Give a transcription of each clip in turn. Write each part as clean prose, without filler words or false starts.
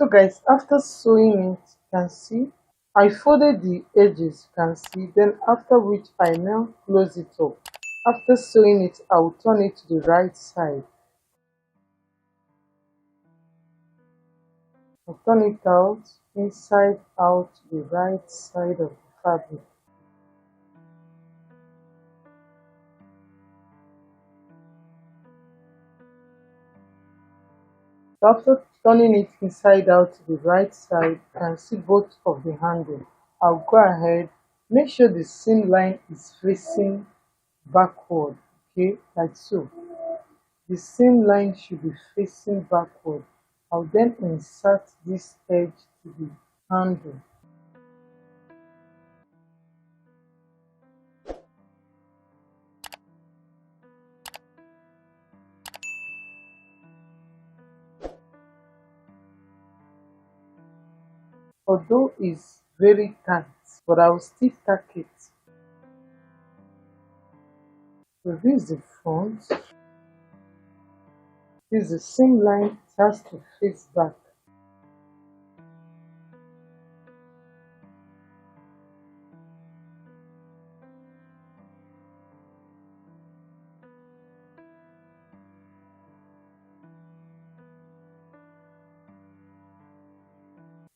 So guys, after sewing it, you can see I folded the edges, you can see, then after which I now close it up. After sewing it, I will turn it to the right side. I'll turn it out, inside out, to the right side of the fabric. So after turning it inside out to the right side, you can see both of the handle. I'll go ahead, make sure the seam line is facing backward, okay, like so. The seam line should be facing backward. I'll then insert this edge to the handle. Although it's very tight, but I will still tack it. So this is the front. This is the seam line, it has to face back.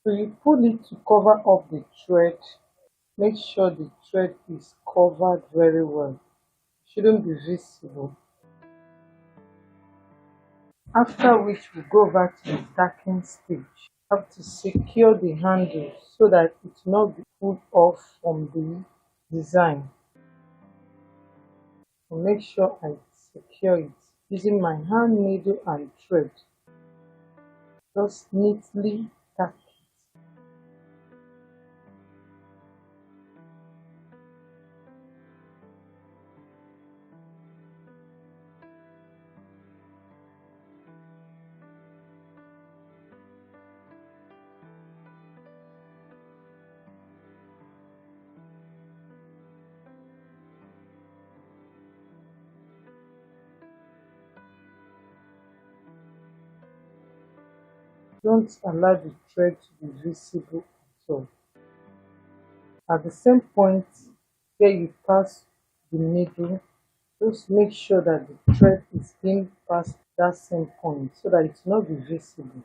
So you pull it to cover up the thread. Make sure the thread is covered very well. It shouldn't be visible. After which we go back to the tacking stage. You have to secure the handle so that it will not be pulled off from the design. So make sure I secure it using my hand needle and thread. Just neatly tack it. Don't allow the thread to be visible at all. At the same point where you pass the needle, just make sure that the thread is being past that same point so that it will not be visible.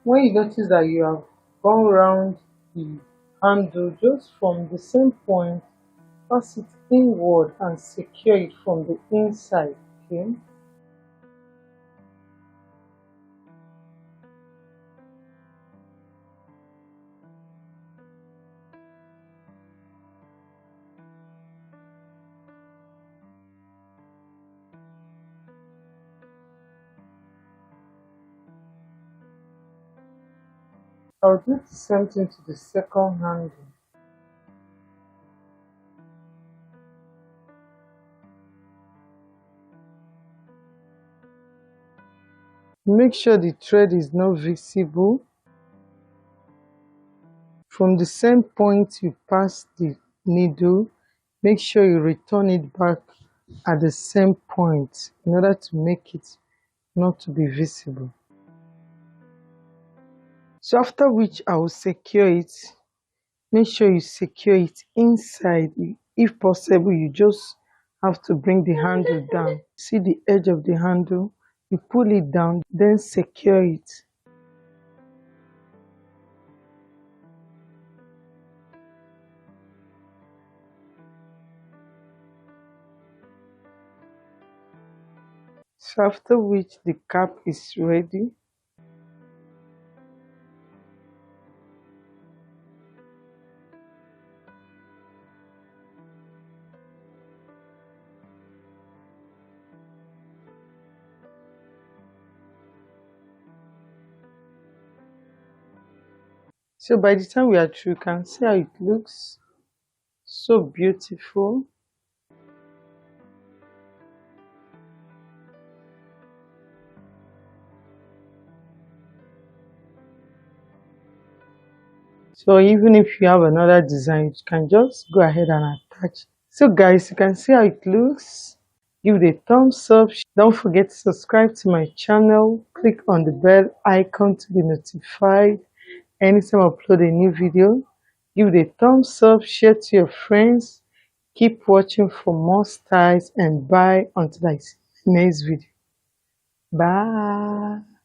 When you notice that you have gone around the handle, just from the same point, pass it inward and secure it from the inside. Okay. I'll do the same thing to the second handle. Make sure the thread is not visible. From the same point you pass the needle, make sure you return it back at the same point in order to make it not to be visible. So after which I will secure it. Make sure you secure it inside. If possible, you just have to bring the handle down. See the edge of the handle, you pull it down, then secure it. So after which the cap is ready. So by the time we are through, you can see how it looks so beautiful. So even if you have another design, you can just go ahead and attach. So guys, you can see how it looks. Give it a thumbs up. Don't forget to subscribe to my channel. Click on the bell icon to be notified anytime I upload a new video. Give it a thumbs up. Share to your friends. Keep watching for more styles and bye until I see you next video. Bye.